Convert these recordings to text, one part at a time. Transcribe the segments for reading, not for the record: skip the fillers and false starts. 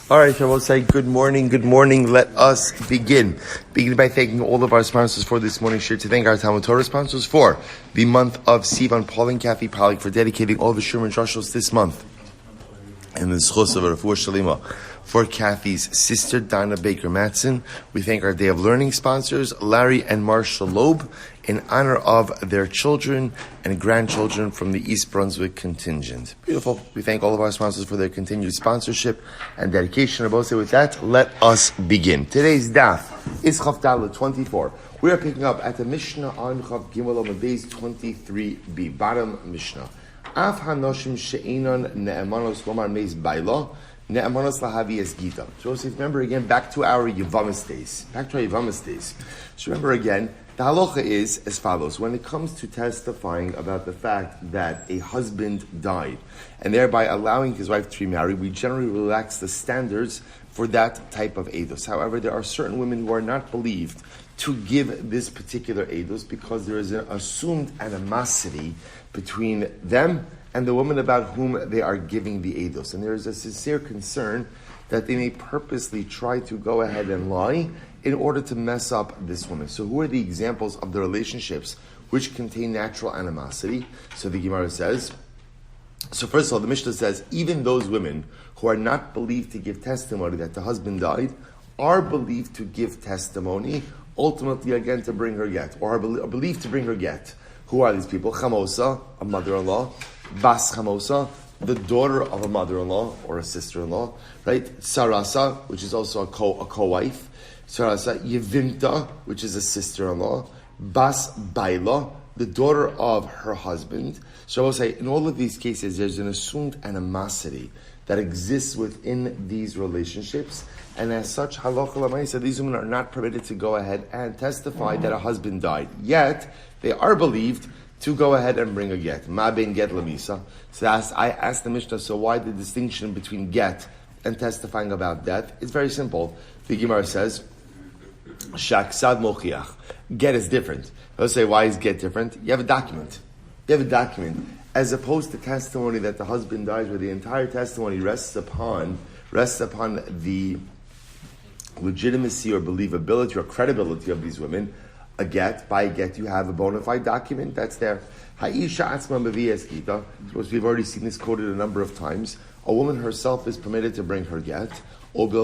All right, I will say good morning. Let us begin. Begin by thanking all of our sponsors for this morning's share. To thank our Talmud Torah sponsors for the month of Sivan, Paul and Kathy Pollack, for dedicating all the Sherman Drushos this month. And the Schos of Refuah Shalima for Kathy's sister, Donna Baker Matson. We thank our Day of Learning sponsors, Larry and Marsha Loeb, in honor of their children and grandchildren from the East Brunswick contingent. Beautiful. We thank all of our sponsors for their continued sponsorship and dedication. With that, let us begin. Today's daf is Chaf Daled 24. We are picking up at the Mishnah on Chaf Gimel on base 23b, bottom Mishnah. Af hanoshim she'inon ne'emanos lomar meis bailo ne'emanos lahavi es Gittin. So remember again, back to our Yevamis days. So remember again, the halacha is as follows. When it comes to testifying about the fact that a husband died and thereby allowing his wife to remarry, we generally relax the standards for that type of edus. However, there are certain women who are not believed to give this particular edus because there is an assumed animosity between them and the woman about whom they are giving the edus. And there is a sincere concern that they may purposely try to go ahead and lie in order to mess up this woman. So who are the examples of the relationships which contain natural animosity? So the Gemara says, so first of all, the Mishnah says, even those women who are not believed to give testimony that the husband died are believed to give testimony, ultimately again to bring her get, or are believed to bring her get. Who are these people? Chamosa, a mother-in-law. Bas Chamosa, the daughter of a mother-in-law or a sister-in-law. Right? Sarasa, which is also a co-wife. Sarasa, Yevimta, which is a sister-in-law. Bas Baila, the daughter of her husband. So I will say, in all of these cases, there's an assumed animosity that exists within these relationships. And as such, halacha l'maisa, these women are not permitted to go ahead and testify that a husband died. Yet, they are believed to go ahead and bring a get. Ma ben get lamisa. So I asked the Mishnah, so why the distinction between get and testifying about death? It's very simple. The Gemara says, Shaksad mochiach. Get is different. Let's say, why is get different? You have a document. As opposed to testimony that the husband dies, where the entire testimony rests upon the legitimacy or believability or credibility of these women. By a get, you have a bona fide document that's there. Ha'isha atzma mevi'es gita. We've already seen this quoted a number of times. A woman herself is permitted to bring her get. Assuming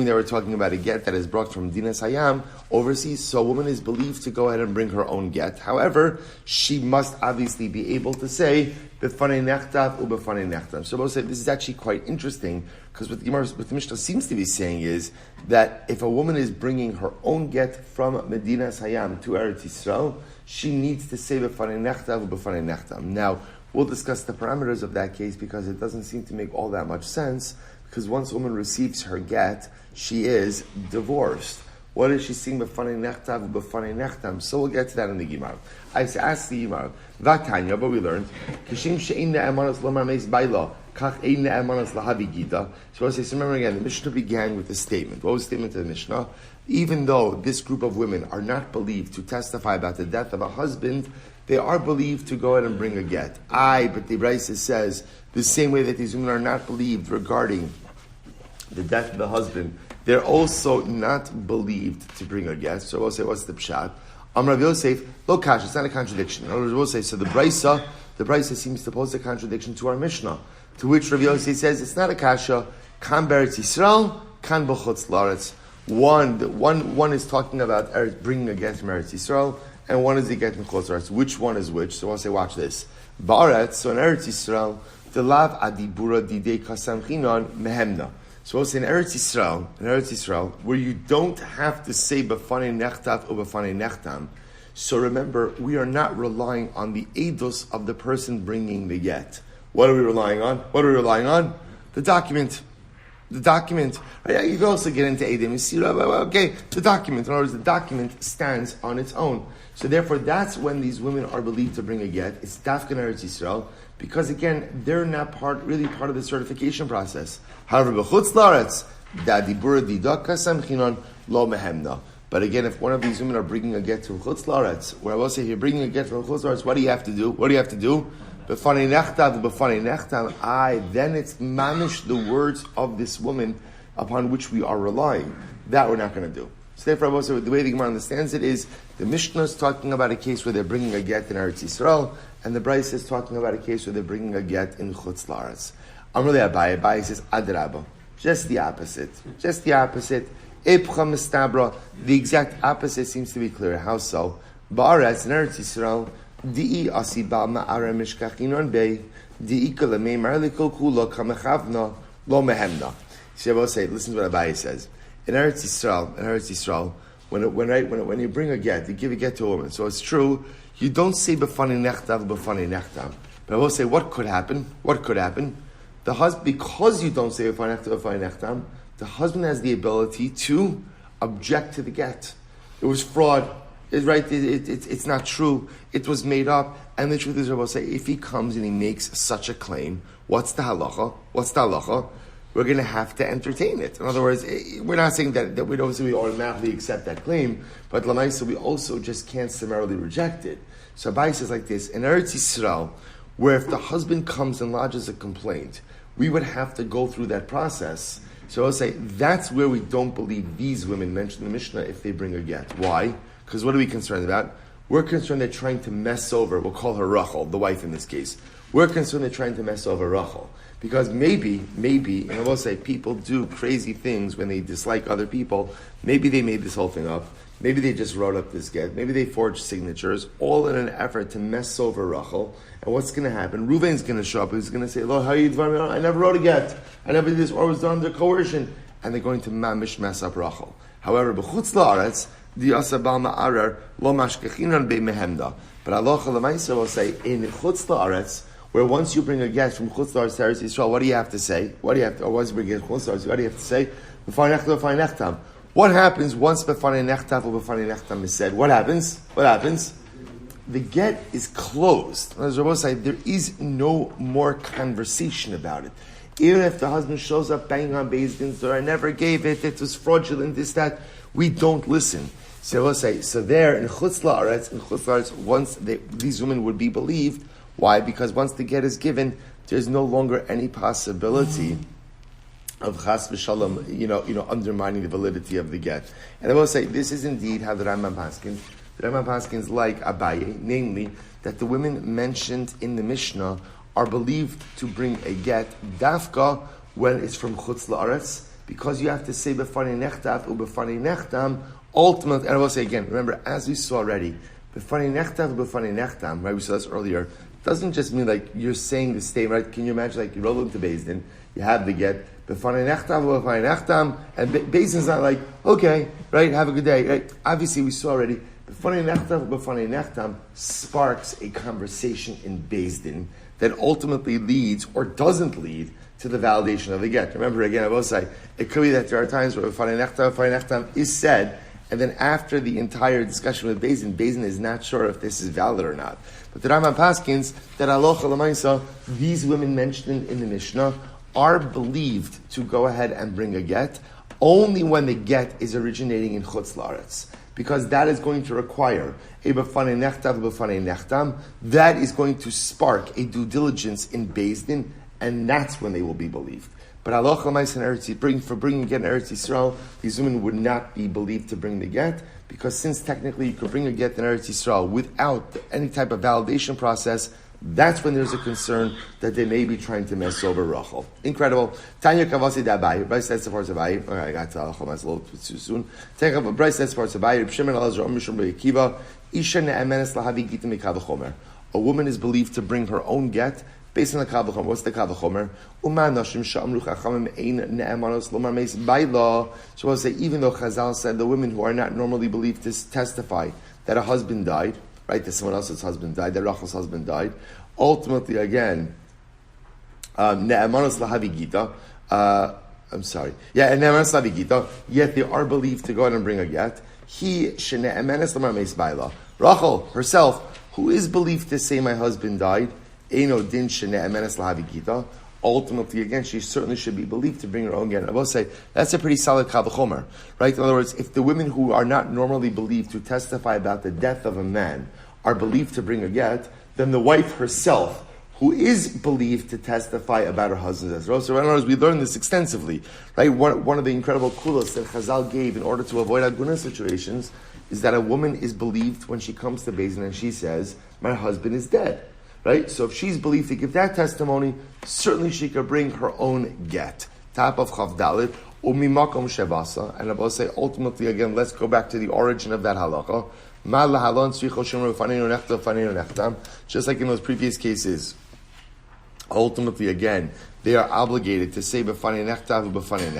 they were talking about a get that is brought from Dinas Hayam overseas, so a woman is believed to go ahead and bring her own get. However, she must obviously be able to say b'fanei nechtav u'b'fanei nechtam. So we'll say this is actually quite interesting because what the Mishnah seems to be saying is that if a woman is bringing her own get from Medinas Hayam to Eretz Yisrael, she needs to say b'fanei nechtav u'b'fanei nechtam. Now, we'll discuss the parameters of that case because it doesn't seem to make all that much sense, because once a woman receives her get, she is divorced. What is she saying? B'fanei nechtav u'b'fanei nechtam. So we'll get to that in the Gemara. I asked the Gemara, Vatanya, but we learned, Kishim she'in ne'emanos lomar meis baila, kach ein ne'emanos lahavi gita. So I say, so remember again, the Mishnah began with a statement. What was the statement of the Mishnah? Even though this group of women are not believed to testify about the death of a husband, they are believed to go ahead and bring a get. But the Brisa says, the same way that these women are not believed regarding the death of the husband, they're also not believed to bring a get. So we'll say, what's the pshat? Rabbi Yosef, lo kash, it's not a contradiction. In other words, we'll say, so the Brisa seems to pose a contradiction to our Mishnah, to which Rabbi Yosef says, it's not a kasha, kan beretz Yisrael, kan b'chutz la'aretz. One is talking about bringing a get from Eretz Yisrael, and one is a get from Chutz La'aretz. Which one is which? So I'll say, watch this. Ba'aretz, so in Eretz Yisrael, the lav adibura didei kasam chinon mehemna. So I'll say in Eretz Yisrael, where you don't have to say b'fanei nechtav or b'fanei nechtam. So remember, we are not relying on the eidos of the person bringing the get. What are we relying on? The document. Right? You can also get into Eidim. You see, okay, the document. In other words, the document stands on its own. So therefore, that's when these women are believed to bring a get. It's Dafkan Eretz Yisrael, because again, they're not part of the certification process. However, b'chutz la'aretz, da'dibura didaka samchinon lo mehemna. But again, if one of these women are bringing a get to Chutz La'aretz, where I will say, if you're bringing a get from Chutz La'aretz, what do you have to do? b'fanei nechtav b'fanei nechtam, then it's mamish the words of this woman upon which we are relying. That we're not going to do. So therefore, also, the way the Gemara understands it is the Mishnah is talking about a case where they're bringing a get in Eretz Yisrael, and the Brayse is talking about a case where they're bringing a get in Chutz La'aretz. Amrulei Abaye, Abaye says Adrabah, just the opposite, Epcha mistabra, the exact opposite seems to be clear. How so? Ba'aretz in Eretz Yisrael, di'i asibal ma'ara mishkachinon bei, di'i kalamei marlikol kula kamechavna lo mehemna. Shabbos say, listen to what Abaye says. In Eretz Yisrael, when you bring a get, you give a get to a woman. So it's true, you don't say b'fanei nechtav b'fanei nechtam. But I will say, what could happen? The husband, because you don't say b'fanei nechtav b'fanei nechtam, the husband has the ability to object to the get. It was fraud. It's not true. It was made up. And the truth is, I will say, if he comes and he makes such a claim, what's the halacha? We're going to have to entertain it. In other words, we're not saying that we don't say we automatically accept that claim, but Lamaisa, we also just can't summarily reject it. So Abai says like this, in Eretz Yisrael, where if the husband comes and lodges a complaint, we would have to go through that process. So I'll say, that's where we don't believe these women mentioned in the Mishnah if they bring a get. Why? Because what are we concerned about? We're concerned they're trying to mess over, we'll call her Rachel, the wife in this case. We're concerned they're trying to mess over Rachel. Because maybe, and I will say, people do crazy things when they dislike other people. Maybe they made this whole thing up. Maybe they just wrote up this get. Maybe they forged signatures, all in an effort to mess over Rachel. And what's going to happen? Reuven's going to show up. He's going to say, "Lo, how you doing? I never wrote a get. I never did this, or was done under coercion." And they're going to mamish mess up Rachel. However, b'chutz la'aretz, the asabal ma'arer lo mashkechinan be'mehemda. But Allah Lamaisa will say, in chutz la'aretz, where once you bring a get from Chutz La'aretz to Eretz Yisrael, what do you have to say? Once you bring a get from Chutz La'aretz, what do you have to say? B'fanei nechtav, b'fanei nechtam. What happens once b'fanei nechtav or b'fanei nechtam is said? What happens? The get is closed. As Rabbi said, there is no more conversation about it. Even if the husband shows up banging on Beis Din's door, I never gave it, it was fraudulent, this, that, we don't listen. So Rabbi say, so there in Chutz La'aretz, once these women would be believed. Why? Because once the get is given, there's no longer any possibility of chas v'shalom, undermining the validity of the get. And I will say, this is indeed how the Rambam paskins. The Rambam paskins like Abaye, namely, that the women mentioned in the Mishnah are believed to bring a get, dafka, when it's from Chutz La'aretz, because you have to say b'fanei nechtav u'b'fanei nechtam, ultimately, and I will say again, remember, as we saw already, b'fanei nechtav u'b'fanei nechtam, right, we saw this earlier, doesn't just mean like you're saying the statement, right? Can you imagine like you roll into Beis Din, you have the get, b'fanei nechtav u'b'fanei nechtam, and Beis Din's not like, okay, right, have a good day, right? Obviously we saw already, b'fanei nechtav u'b'fanei nechtam sparks a conversation in Beis Din that ultimately leads or doesn't lead to the validation of the get. Remember again, I will say, it could be that there are times where b'fanei nechtam is said, and then after the entire discussion with Beis Din is not sure if this is valid or not. But the Rambam paskins that halacha l'maisa, these women mentioned in the Mishnah are believed to go ahead and bring a get only when the get is originating in Chutz La'aretz. Because that is going to require a b'fanei nechtav b'fanei nechtam, that is going to spark a due diligence in Beis Din, and that's when they will be believed. But halacha l'maisa in Eretz, for bringing a get in Eretz Yisrael, these women would not be believed to bring the get, because since technically you could bring a get in Eretz Yisrael without any type of validation process, that's when there's a concern that they may be trying to mess over Rachel. Incredible. Tanya Kavasi da Abaye. Bryce says the parts of Abaye. Okay, I got to halacha l'maisa a little bit too soon. Bryce says the parts of Abaye. Shimon Elazar Mishum Be'Akiva. Isha ne'emenes lahavi Gittin mikav chomer. A woman is believed to bring her own get based on the Kav Chomer. What's the Kav Chomer? So I will say, even though Chazal said the women who are not normally believed to testify that a husband died, right, that someone else's husband died, that Rachel's husband died, ultimately again, ne'emanos lahavi gita, ne'emanos lahavi gita, yet they are believed to go out and bring a get. Rachel herself, who is believed to say my husband died, ultimately, again, she certainly should be believed to bring her own get. I will say, that's a pretty solid kavachomer, right? In other words, if the women who are not normally believed to testify about the death of a man are believed to bring a get, then the wife herself, who is believed to testify about her husband's Ezra. So in other words, we learned this extensively, right? One of the incredible kulos that Chazal gave in order to avoid aguna situations is that a woman is believed when she comes to Beis Din and she says, my husband is dead, right? So if she's believed to give that testimony, certainly she could bring her own get. Top of Chav Dalet, umimakom shevasa, and I will say ultimately again, let's go back to the origin of that halacha. Just like in those previous cases, ultimately again, they are obligated to say b'fanei nechtav u'b'fanei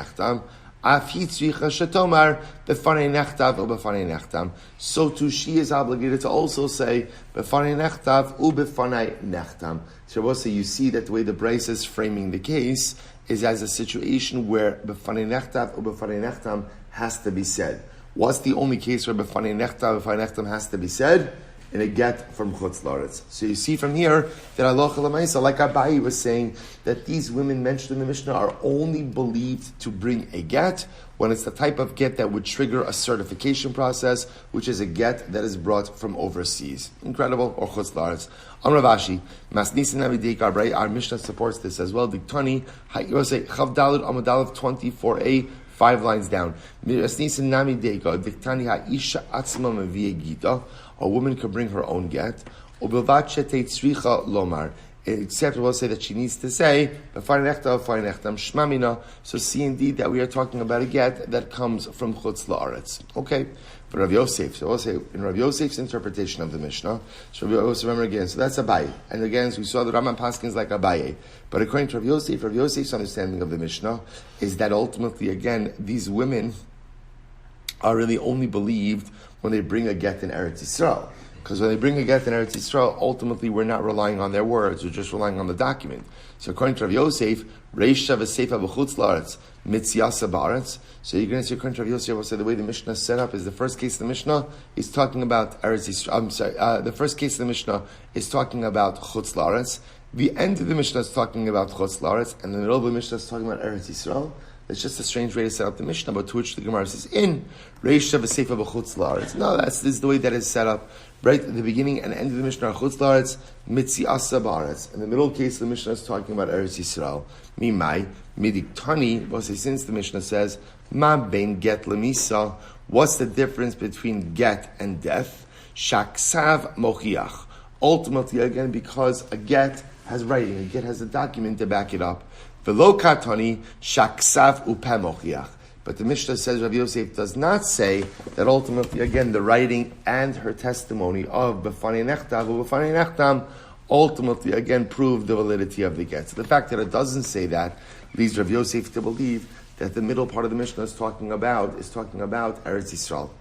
nechtam. So too she is obligated to also say b'fanei nechtav u'b'fanei nechtam. So also you see that the way the Braisa is framing the case is as a situation where b'fanei nechtav u'b'fanei nechtam has to be said. What's the only case where b'fanei nechtam has to be said? In a get from Chutz La'aretz. So you see from here that halacha l'maisa, like Abayi was saying, that these women mentioned in the Mishnah are only believed to bring a get when it's the type of get that would trigger a certification process, which is a get that is brought from overseas. Incredible, or Chutz La'aretz. Amar Rashi, Masnisin Amidei Gabrai, our Mishnah supports this as well. Diktani, Yosei, Chav Daled, Amadalev 24a, 5 lines down. A woman can bring her own get. Except we'll say that she needs to say, so see indeed that we are talking about a get that comes from Chutz La'aretz. Okay, but Rav Yosef, so we'll say in Rav Yosef's interpretation of the Mishnah, so Rav Yosef, remember again, so that's Abaye. And again, as we saw, the Raman Paskins like Abaye. But according to Rav Yosef's understanding of the Mishnah is that ultimately, again, these women are really only believed when they bring a get in Eretz Yisrael. Because when they bring a get in Eretz Yisrael, ultimately we're not relying on their words, we're just relying on the document. So according to Rav Yosef, Reisha v'Seifa b'chutz la'aretz, mitziasa ba'aretz. So you're going to see according to Rav Yosef, will say the way the Mishnah is set up is the first case of the Mishnah is talking about Eretz Yisrael. The first case of the Mishnah is talking about chutz la'aretz. The end of the Mishnah is talking about chutz la'aretz, and the middle of the Mishnah is talking about Eretz Yisrael. It's just a strange way to set up the Mishnah, but to which the Gemara says, in Reisha v'Seifa b'chutz la'aretz. No, this is the way that is set up. Right at the beginning and end of the Mishnah are Chutz La'aretz, Mitziasa Ba'aretz. In the middle case of the Mishnah is talking about Eretz Yisrael. Mimai, Midiktani, since the Mishnah says, Ma bein get lemisa, what's the difference between get and death? Shaksav mochiach. Ultimately, again, because a get has writing, a get has a document to back it up. Velo katani, shaksav upeh mochiach. But the Mishnah says, Rabbi Yosef does not say that ultimately, again, the writing and her testimony of B'fanei Nechtav or B'fanei Nechtam ultimately, again, prove the validity of the get. So the fact that it doesn't say that leads Rabbi Yosef to believe that the middle part of the Mishnah is talking about Eretz Yisrael.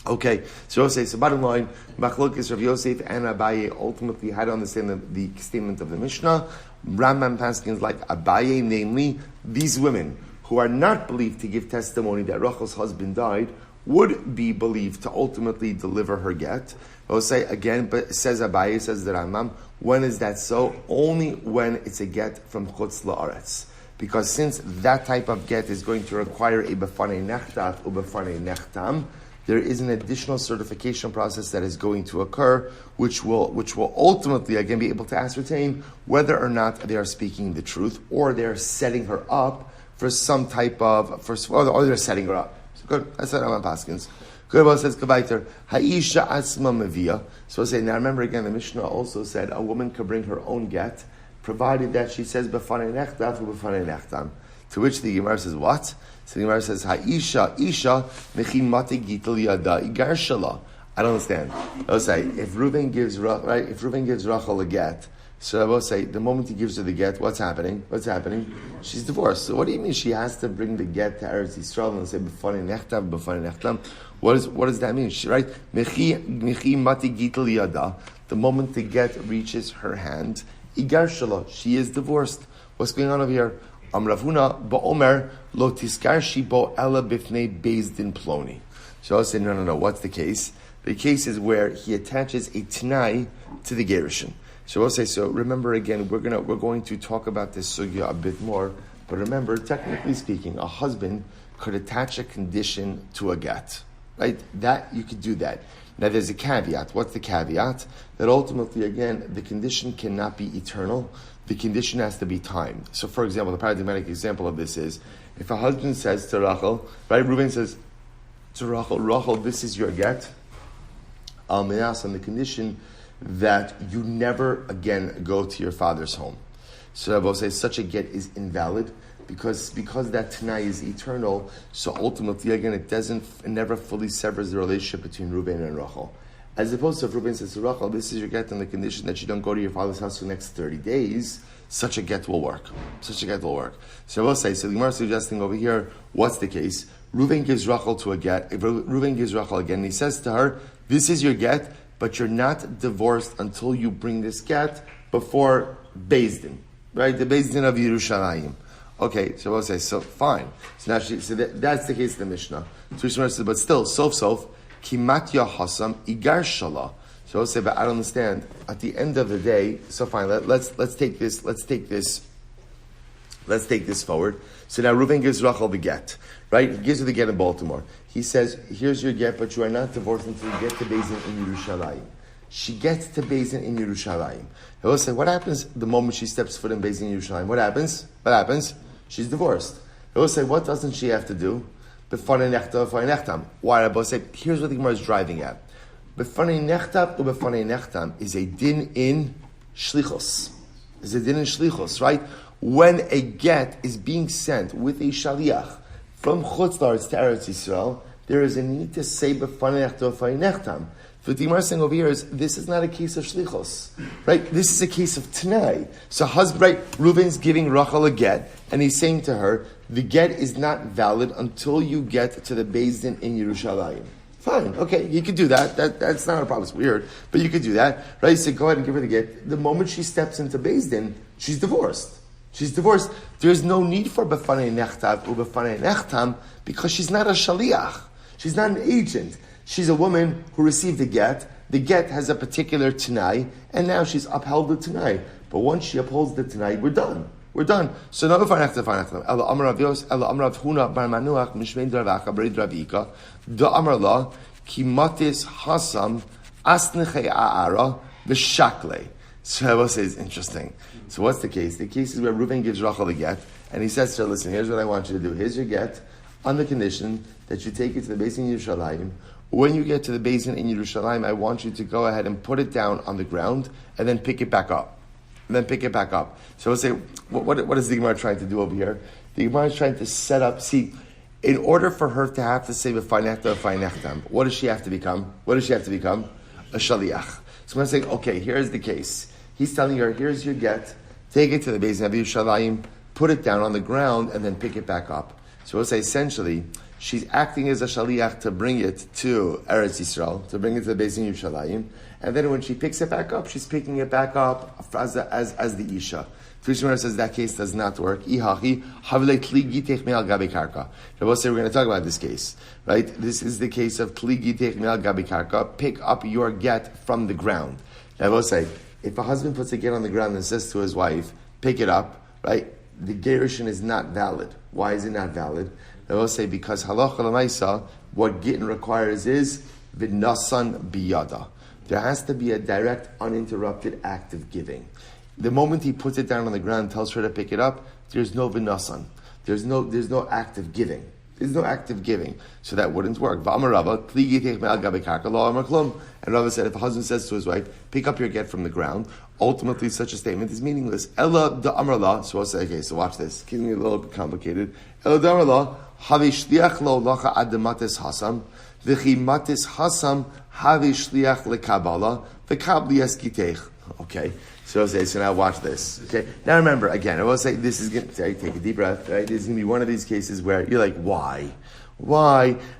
Okay, so Yosef, so bottom line, Machlokes Rabbi Yosef and Abaye ultimately had to understand the statement of the Mishnah. Rambam Paskins like Abaye, namely, these women who are not believed to give testimony that Rachel's husband died, would be believed to ultimately deliver her get. I will say again, but says Abaye, says the Rambam, when is that so? Only when it's a get from Chutz La'aretz. Because since that type of get is going to require a B'fanei Nechtav or B'fanei Nechtam, there is an additional certification process that is going to occur, which will ultimately, again, be able to ascertain whether or not they are speaking the truth, or they are setting her up for some type of, or they're setting her up. So good, that's what Raman Paskins. Good, well, it says, Kabaiter, Ha'isha asma mevia. So I say, now remember again, the Mishnah also said a woman could bring her own get, provided that she says, B'fanei nechtav or B'fanei nechtam. To which the Gemara says, what? So the Gemara says, Ha'isha, Isha, mechim mati gitel yada, igar shala. I don't understand. I will say, if Reuben gives Rachel a get, so I will say, the moment he gives her the get, what's happening? She's divorced. So what do you mean she has to bring the get to Eretz Yisrael and say, B'fanei nechtav, B'fanei nechtam? What does that mean? Right? Mechi mati gitel yada. The moment the get reaches her hand, igar shala, she is divorced. What's going on over here? Amravuna ba'omer lo tiskarshi bo ela bifnei Beis Din ploni. So I'll say, no. What's the case? The case is where he attaches a t'nai to the gerushin. So we'll say, so remember again, we're going to talk about this sugya a bit more, but remember, technically speaking, a husband could attach a condition to a get, right? That, you could do that. Now there's a caveat. What's the caveat? That ultimately, again, the condition cannot be eternal. The condition has to be timed. So for example, the paradigmatic example of this is, if a husband says to Rachel, right, Reuven says to Rachel, this is your get, on the condition that you never again go to your father's home. So I will say such a get is invalid because that Tanai is eternal. So ultimately, again, it never fully severs the relationship between Reuven and Rachel. As opposed to if Reuven says to Rachel, this is your get on the condition that you don't go to your father's house for the next 30 days, such a get will work. Such a get will work. So I will say, so the Gemara is suggesting over here, what's the case? Reuven gives Rachel to a get. If Reuven gives Rachel again, he says to her, this is your get, but you're not divorced until you bring this get before Beis Din, right? The Beis Din of Yerushalayim. Okay, so we'll say, so fine. So now that's the case of the Mishnah. But still, sof, kimat yahasam igar shala. So we'll say, but I don't understand. At the end of the day, so fine, let's take this forward. So now Reuven gives Rachel the get, right? He gives her the get in Baltimore. He says, here's your get, but you are not divorced until you get to Beis Din in Yerushalayim. She gets to Beis Din in Yerushalayim. I will say, what happens the moment she steps foot in Beis Din in Yerushalayim? What happens? She's divorced. I will say, what doesn't she have to do? B'fanei nechtam. Why? I will say, here's what the Gemara is driving at. B'fanei nechtam is a din in shlichus. Is a din in shlichus, right? When a get is being sent with a shaliach from Chutz La'aretz to Eretz Yisrael, there is a need to say b'fanei nechtam. So what the Gemara is saying over here is, this is not a case of shlichus, right? This is a case of Tanai. So husband, right, Reuven's giving Rachel a get, and he's saying to her, the get is not valid until you get to the Beis Din in Yerushalayim. Fine, okay, you could do that. That's not a problem. It's weird, but you could do that, right? So go ahead and give her the get. The moment she steps into Beis Din, she's divorced. There's no need for b'fanei nechtav or b'fanei nechtam because she's not a shaliach. She's not an agent. She's a woman who received the get. The get has a particular Tanai, and now she's upheld the Tanai. But once she upholds the Tanai, we're done. So now b'fanei nechtam. Ela amar Rav Huna bar Manuach mishmein Ravacha b'reid Ravika da amar la ki matis hasam asnechei a'ara v'shakle. So I will say it's interesting. So what's the case? The case is where Reuven gives Rachel the get, and he says to her, listen, here's what I want you to do. Here's your get, on the condition that you take it to the Beis Din in Yerushalayim. When you get to the Beis Din in Yerushalayim, I want you to go ahead and put it down on the ground, and then pick it back up. So we'll say, what is the Gemara trying to do over here? The Gemara is trying to set up, in order for her to have to say v'fanei nechtam, what does she have to become? A shaliach. So I'm going to say, okay, here's the case. He's telling her, here's your get, take it to the Beis Din of Yerushalayim, put it down on the ground, and then pick it back up. So we'll say, essentially, she's acting as a shaliach to bring it to Eretz Yisrael, to bring it to the Beis Din Yerushalayim, and then when she picks it back up, she's picking it back up as the Isha. Tushimar says that case does not work. Ihachi havle tli gitech me'al gabi karka. We'll say we're going to talk about this case, right? This is the case of tli gitech me'al gabi karka. Pick up your get from the ground. I will say, if a husband puts a get on the ground and says to his wife, pick it up, right? The gerushin is not valid. Why is it not valid? I will say because halacha l'maisa, what Gittin requires is v'nasan biyada. There has to be a direct, uninterrupted act of giving. The moment he puts it down on the ground, tells her to pick it up, there's no v'nasan. There's no act of giving. There's no act of giving. So that wouldn't work. And Rava said, if a husband says to his wife, pick up your get from the ground, ultimately such a statement is meaningless. Ella da amrla. So I'll say, okay, so watch this. It's getting a little bit complicated. Ella da amrla, havi shliach lo lacha adematis hasam, v'chi matis hasam, havi shliach lekabala, v'kabli eskitech. Okay. So I'll say, so now watch this. Okay. Now remember, again, I will say this is going to take a deep breath, right? This is going to be one of these cases where you're like, why?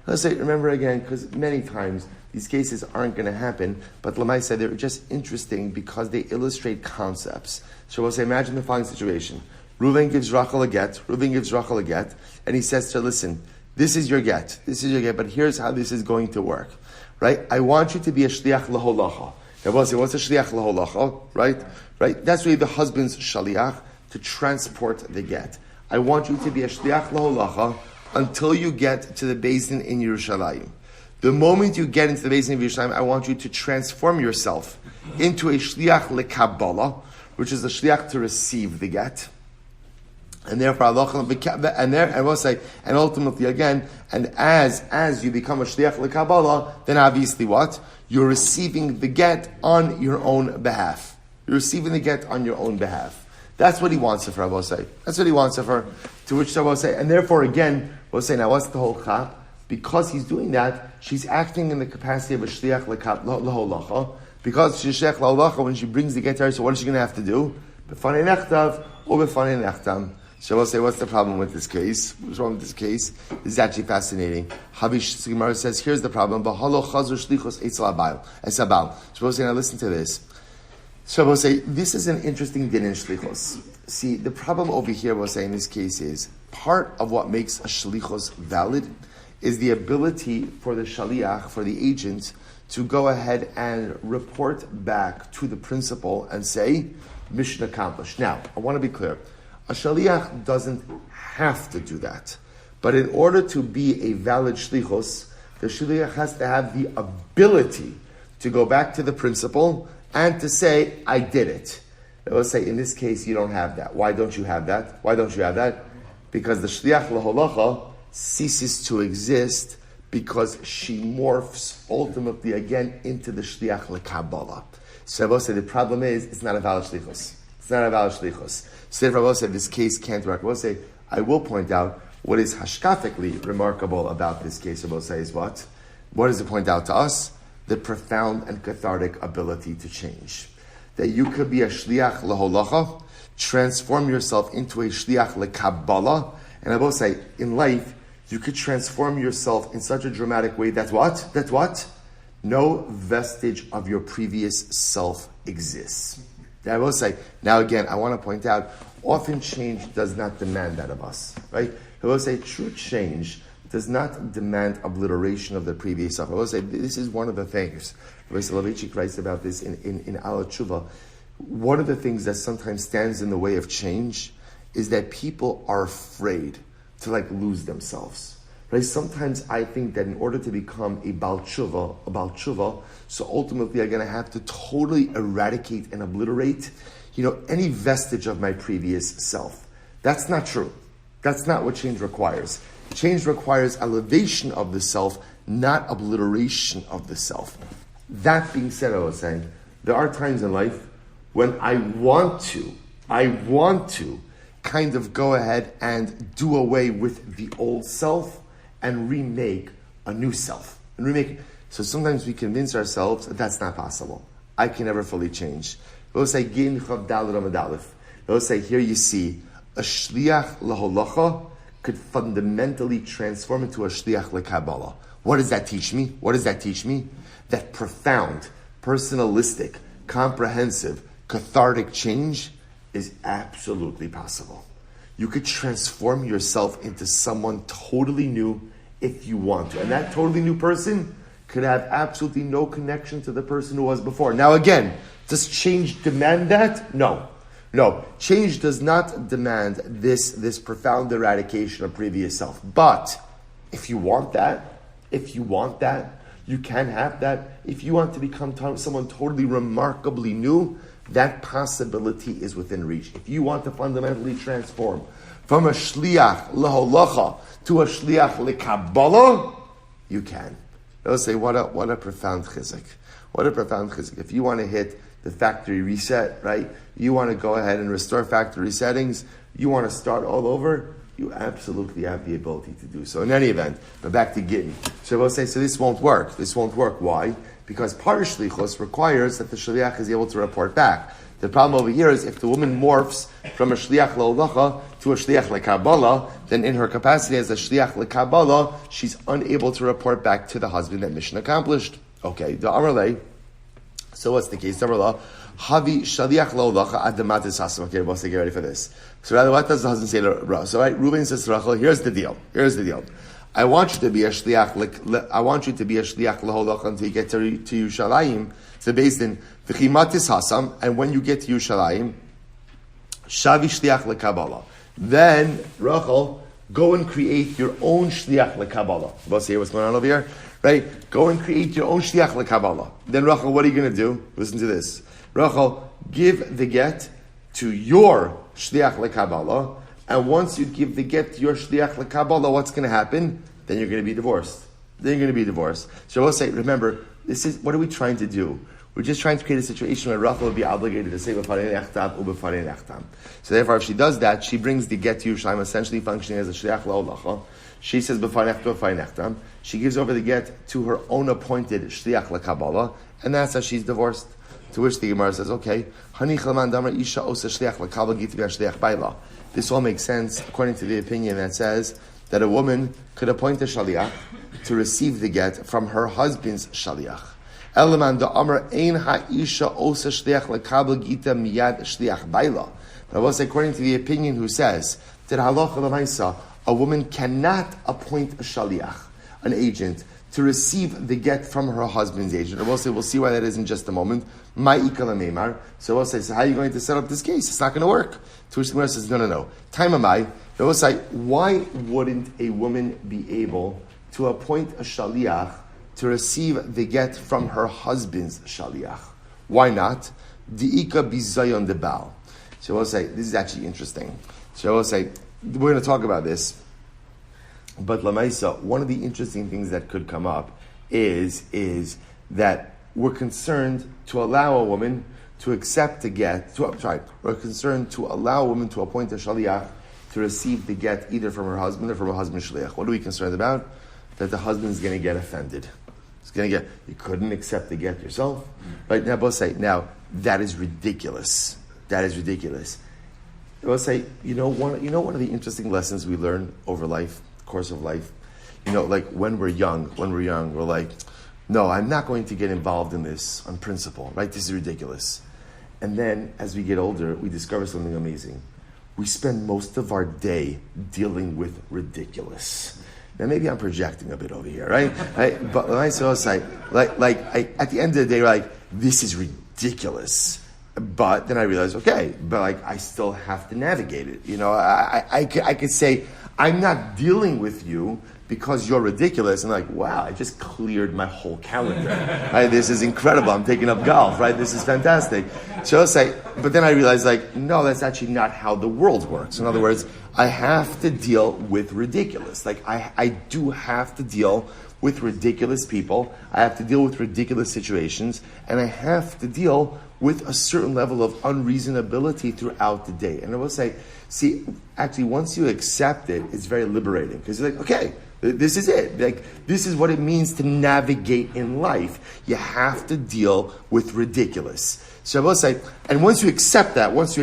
Let's say, remember again, because many times these cases aren't going to happen, but Lamai said they're just interesting because they illustrate concepts. So we'll say, imagine the following situation. Reuven gives Rachel a get, and he says to her, listen, this is your get, but here's how this is going to work, right? I want you to be a shliach laholacha. Now we'll say, what's a shliach laholacha, right? That's really the husband's shaliach to transport the get. I want you to be a shliach laholacha until you get to the Beis Din in Yerushalayim. The moment you get into the Beis Din of Yerushalayim, I want you to transform yourself into a shliach lekabbalah, which is a shliach to receive the get. And therefore, and we'll say, and ultimately again, and as you become a shliach lekabbalah, then obviously what? You're receiving the get on your own behalf. You're receiving the get on your own behalf. That's what he wants of her, we'll say. That's what he wants of her. To which we'll say, and therefore again, we'll say, now what's the whole chap? Because he's doing that, she's acting in the capacity of a shliach l'holacha. Because she's shliach l'holacha, when she brings the get to her, so what is she going to have to do? B'fanei nechtav or b'fanei nechtam. So we'll say, what's the problem with this case? What's wrong with this case? This is actually fascinating. Havish Gemara says, here's the problem. B'halo chazur shlichus eitzel abal. So we'll say, now listen to this. So we'll say, this is an interesting din in shlichus. See, the problem over here, we'll say in this case is, part of what makes a shlichus valid is the ability for the shaliach, for the agent, to go ahead and report back to the principal and say, mission accomplished. Now, I want to be clear. A shaliach doesn't have to do that. But in order to be a valid shlichus, the shaliach has to have the ability to go back to the principal and to say, I did it. Let's say, in this case, you don't have that. Why don't you have that? Why don't you have that? Because the shliach l'holacha ceases to exist because she morphs ultimately again into the shliach l'kabbalah. So Rabbi said the problem is it's not a valid shlichus. It's not a valid shlichus. So Rabbi said this case can't work. Rabbi say I will point out what is hashkafically remarkable about this case. Rabbi say is what? What does it point out to us? The profound and cathartic ability to change. That you could be a shliach l'holacha, transform yourself into a shliach l'kabbalah, and I will say in life. You could transform yourself in such a dramatic way that what? That what? No vestige of your previous self exists. I will say, now again, I want to point out, often change does not demand that of us, right? I will say, true change does not demand obliteration of the previous self. I will say, this is one of the things. Rabbi Soloveitchik writes about this in Al Tshuva. One of the things that sometimes stands in the way of change is that people are afraid to lose themselves. Right? Sometimes I think that in order to become a Baal Tshuva, so ultimately I'm going to have to totally eradicate and obliterate, any vestige of my previous self. That's not true. That's not what change requires. Change requires elevation of the self, not obliteration of the self. That being said, I was saying, there are times in life when I want to kind of go ahead and do away with the old self and remake a new self. So sometimes we convince ourselves that that's not possible. I can never fully change. They'll say, they'll say, here you see, a shliach laholacha could fundamentally transform into a shliach lekabbalah. What does that teach me? That profound, personalistic, comprehensive, cathartic change is absolutely possible. You could transform yourself into someone totally new if you want to. And that totally new person could have absolutely no connection to the person who was before. Now again, does change demand that? No. Change does not demand this profound eradication of previous self. But if you want that, you can have that. If you want to become someone totally remarkably new, that possibility is within reach. If you want to fundamentally transform from a shliach laholacha to a shliach lekabbalah, you can. They'll say, what a profound chizuk. What a profound chizuk. If you want to hit the factory reset, right? You want to go ahead and restore factory settings. You want to start all over. You absolutely have the ability to do so. In any event, but back to Gittin. So we'll say, so this won't work. Why? Because part of shlichus requires that the shliach is able to report back. The problem over here is if the woman morphs from a shliach le'olacha to a shliach lekabbalah, then in her capacity as a shliach lekabbalah, she's unable to report back to the husband that mission accomplished. Okay, the Amarle. So what's the case? Amarla, Havi shliach le'olacha adamatis hasam. Okay, we'll say, get ready for this. So rather, what does the husband say to Rachel? So right, Reuben says to Rachel, here's the deal. I want you to be a shliach le'holach until you get to Yerushalayim, to Beis Din, v'chimatis hasam, and when you get to Yerushalayim, shavi shliach lekabbalah. Then Rachel go and create your own shliach lekabbalah. Let's see what's going on over here, right? Go and create your own shliach lekabbalah. Then Rachel, what are you going to do? Listen to this. Rachel, give the get to your shliach lekabbalah, and once you give the get to your shliach lekabbalah, what's going to happen? Then you're going to be divorced. So we'll say, remember, this is what are we trying to do? We're just trying to create a situation where Rachel will be obligated to say b'farei nechtam u'b'farei nechtam. So therefore, if she does that, she brings the get to Yerushalayim, essentially functioning as a shliach la'olacha. She says b'farei nechtam u'b'farei nechtam. She gives over the get to her own appointed shliach lekabbalah, and that's how she's divorced. To which the Gemara says, okay, this all makes sense according to the opinion that says that a woman could appoint a shaliach to receive the get from her husband's shaliach. But I will say, according to the opinion who says that halacha l'maisa, a woman cannot appoint a shaliach, an agent, to receive the get from her husband's agent. I will say, we'll see why that is in just a moment. So we'll say, so how are you going to set up this case? It's not going to work. To which the Gemara says, no. Time am I? I will say, why wouldn't a woman be able to appoint a shaliach to receive the get from her husband's shaliach? Why not? Di'ika bizayon debal. So we'll say, this is actually interesting. So we'll say, we're going to talk about this. But Lamaisa, one of the interesting things that could come up is that we're concerned to allow a woman to accept the get. We're concerned to allow a woman to appoint a shaliach to receive the get either from her husband or from her husband's shaliach. What are we concerned about? That the husband's going to get offended. He's going to you couldn't accept the get yourself, right? Now, both say, now that is ridiculous. Both say, one of the interesting lessons we learn over life. Course of life, like when we're young, we're like, no, I'm not going to get involved in this on principle, right? This is ridiculous. And then as we get older, we discover something amazing. We spend most of our day dealing with ridiculous. Now maybe I'm projecting a bit over here, right? But when I saw at the end of the day, we're like, this is ridiculous. But then I realized, okay, but I still have to navigate it. I could say, I'm not dealing with you because you're ridiculous. And wow, I just cleared my whole calendar. Right? This is incredible. I'm taking up golf, right? This is fantastic. So I'll say, but then I realized, no, that's actually not how the world works. In other words, I have to deal with ridiculous. I do have to deal with ridiculous people. I have to deal with ridiculous situations. And I have to deal with a certain level of unreasonability throughout the day. And I will say, actually, once you accept it, it's very liberating. Because you're like, okay, this is it. This is what it means to navigate in life. You have to deal with ridiculous. So I will say, and once you accept that, what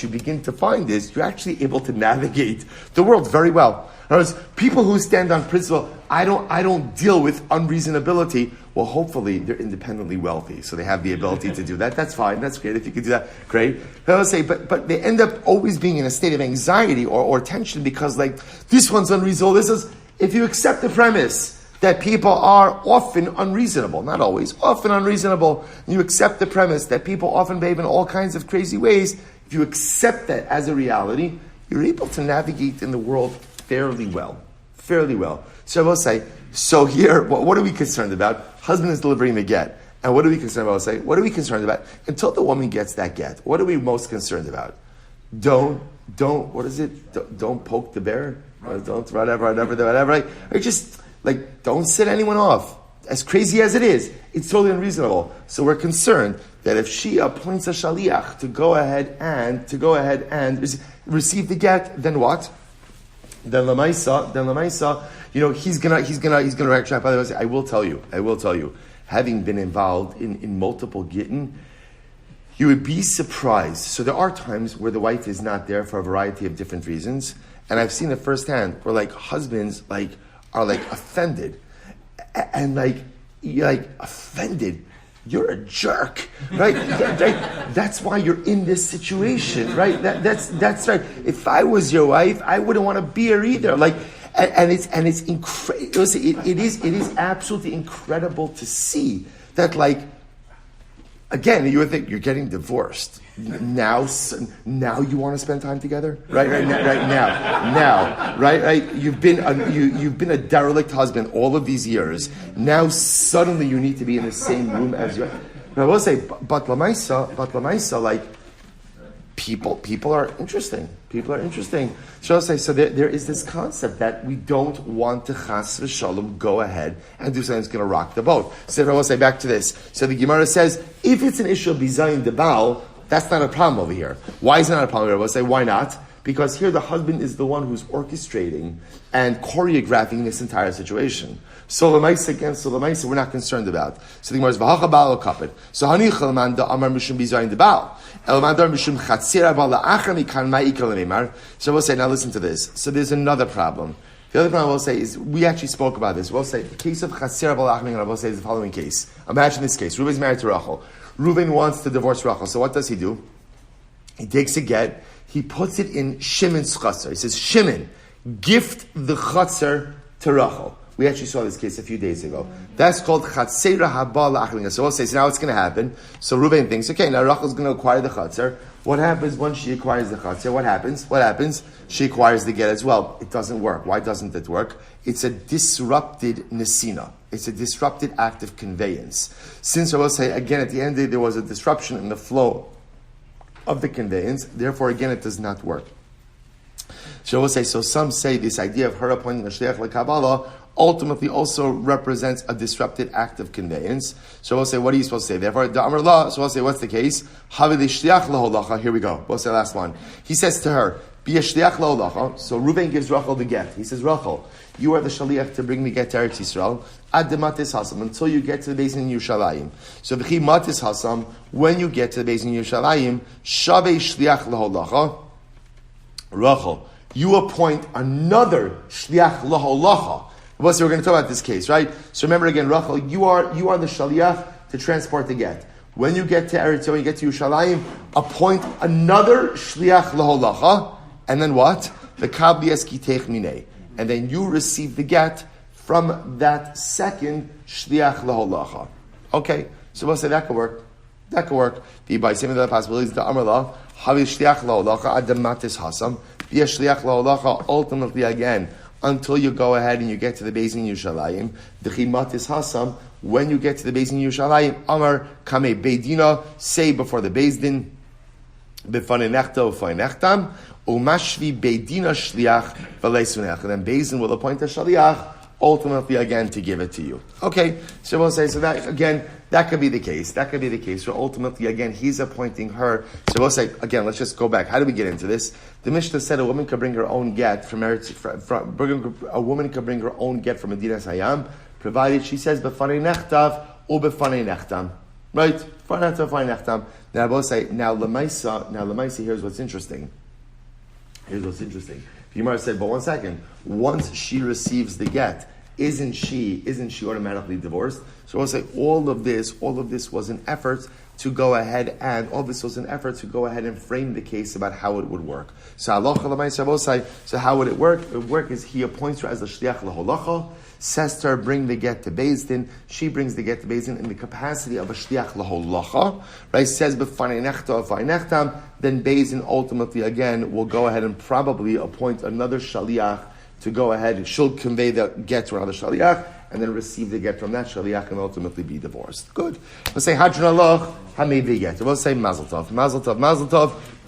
you begin to find is you're actually able to navigate the world very well. In other words, people who stand on principle, I don't deal with unreasonability. Well, hopefully they're independently wealthy, so they have the ability to do that. That's fine. That's great. If you could do that, great. But I would say, but they end up always being in a state of anxiety or tension because this one's unreasonable. If you accept the premise that people are often unreasonable, not always, often unreasonable, and you accept the premise that people often behave in all kinds of crazy ways, if you accept that as a reality, you're able to navigate in the world fairly well. So I will say, so here, what are we concerned about? Husband is delivering the get. And what are we concerned about? I'll say, what are we concerned about? Until the woman gets that get, what are we most concerned about? Don't poke the bear. Right. Don't, whatever. Right? Or just, don't set anyone off. As crazy as it is, it's totally unreasonable. So we're concerned that if she appoints a shaliach to go ahead and receive the get, then what? Then Lamaisa, he's gonna react. By the way, I will tell you, having been involved in multiple Gittin, you would be surprised. So there are times where the wife is not there for a variety of different reasons, and I've seen it firsthand where husbands are offended, and you're offended. You're a jerk, right? That's why you're in this situation, right? That's right. If I was your wife, I wouldn't want to be here either. It's incredible. It is absolutely incredible to see that. Again, you would think you're getting divorced. Now you want to spend time together, right now, right. You've been a derelict husband all of these years. Now suddenly you need to be in the same room as you. But I will say, but lamaisa, like people are interesting. People are interesting. So I'll say, so there is this concept that we don't want to chas v'shalom go ahead and do something that's going to rock the boat. So I will say back to this. So the Gemara says, if it's an issue of bizayin debal, that's not a problem over here. Why is it not a problem over here? We'll say, why not? Because here the husband is the one who's orchestrating and choreographing this entire situation. So Lamaisa, we're not concerned about. So the Gemara is, V'hacha ba'al kapit. So hanichal man da amar mishum bizayin debal. El mandar mishum chatzira ba'al la'achar mikan ma'ikal ne'mar. So we'll say, now listen to this. So there's another problem. The other problem we'll say is, we actually spoke about this. We'll say, the case of chatzira ba'al la'achar mikan, we'll say is the following case. Imagine this case. Reuben's married to Rachel. Reuben wants to divorce Rachel. So what does he do? He takes a get. He puts it in Shimon's chutzner. He says, Shimon, gift the chutzner to Rachel. We actually saw this case a few days ago. That's called chatzera haba la'achlinga. So we'll say, so now what's going to happen? So Reuben thinks, okay, now Rachel's going to acquire the chutzner. What happens once she acquires the chutzner? What happens? She acquires the get as well. It doesn't work. Why doesn't it work? It's a disrupted nesina. It's a disrupted act of conveyance. Since I will say, again, at the end of the day, there was a disruption in the flow of the conveyance, therefore, again, it does not work. So I will say, so some say this idea of her appointing a shliach lekabbalah ultimately also represents a disrupted act of conveyance. So we'll say, what are you supposed to say? Therefore, da'amar la, so we'll say, what's the case? Havi shliach laholacha. Here we go. We'll say last one. He says to her, be a shliach laholacha. So Reuven gives Rachel the get. He says, Rachel, you are the shaliach to bring me get to Eretz Yisrael. Ad matis hasam, until you get to the base in Yerushalayim. So v'chi matis hasam, when you get to the base in Yerushalayim, shavei shliach laholacha. Rachel, you appoint another shliach laholacha. We're going to talk about this case, right? So remember again, Rachel, you are the shaliach to transport the get. When you get to Eretz, when you get to Yerushalayim, appoint another shliach laholacha, and then what? The kabli eskitech minei, and then you receive the get from that second shliach laholacha. Okay, so we'll say that could work. That could work. The by some of the possibilities, the amrla havi shliach laholacha adamatis hasam. Be a shliach laholacha ultimately again until you go ahead and you get to the Beis in Yerushalayim. The chimatis hasam, when you get to the Beis in Yerushalayim, Amar Kame Beidina, say before the Beis Din, B'fanei nechta u'fanei nechtam, Umashvi Beidina shliach v'leisunech. And then Beis Din will appoint a shliach, ultimately again to give it to you. Okay, so we'll say, so that again, that could be the case. That could be the case. So ultimately, again, he's appointing her. So we'll say, again, let's just go back. How do we get into this? The Mishnah said a woman could bring her own get from a woman could bring her own get from Medina Hayam, provided she says b'fanei nechtav or b'fanei nechtam. Right? B'fanei nechtav, b'fanei nechtam. Now we'll say, now Lamaisa, here's what's interesting. The Gemara said, but one second. Once she receives the get, isn't she automatically divorced? So we'll say all of this was an effort to go ahead and frame the case about how it would work. So halacha l'maisa, we'll say, so how would it work? It would work is he appoints her as a shliach laholacha, says to her, bring the get to Beis Din. She brings the get to Beis Din in the capacity of a shliach laholacha, right? Says b'fanei nechta u'fanei nechtam. Then Beis Din ultimately again will go ahead and probably appoint another shaliach to go ahead. She'll convey the get to another shaliach and then receive the get from that shaliach and ultimately be divorced. Good. We'll say hadron aloch hamevi get. We'll say mazel tov.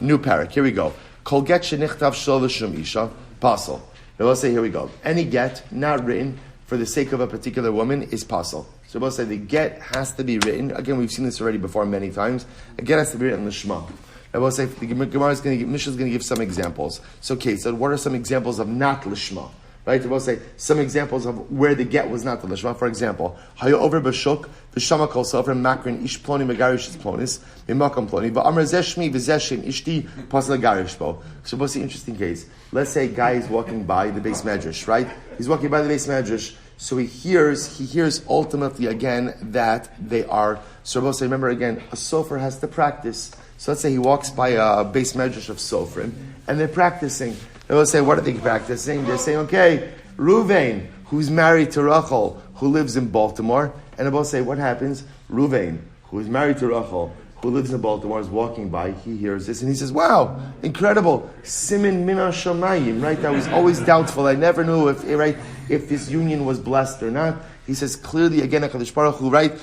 New parak. Here we go. Kol get shenichtav shel l'shum isha pasal. We'll say here we go. Any get not written for the sake of a particular woman is pasal. So we'll say the get has to be written. Again, we've seen this already before many times. A get has to be written l'shma. I will say the Gemara is going to give, Mishnah is going to give some examples. So, okay, so what are some examples of not lishma? Right? I will say some examples of where the get was not the lishma. For example, hayo over b'shuk v'shama kol sofer makrin ish ploni megarish is plonis mimakam ploni v'amar zeshmi v'zeshin ishti pasal garish bo. So, what's the interesting case? Let's say a guy is walking by the base medrash, right? He's walking by the base medrash. So he hears ultimately again that they are. So we'll say, remember again, a sofer has to practice. So let's say he walks by a base medrash of Sofrim, and they're practicing. They will say, what are they practicing? They're saying, okay, Ruvain, who's married to Rachel, who lives in Baltimore, and they will say, what happens? Ruvain, who is married to Rachel, who lives in Baltimore, is walking by. He hears this and he says, "Wow, incredible! Simin mina shamayim." Right? I was always doubtful. I never knew if this union was blessed or not. He says clearly again, HaKadosh Baruch Hu, right,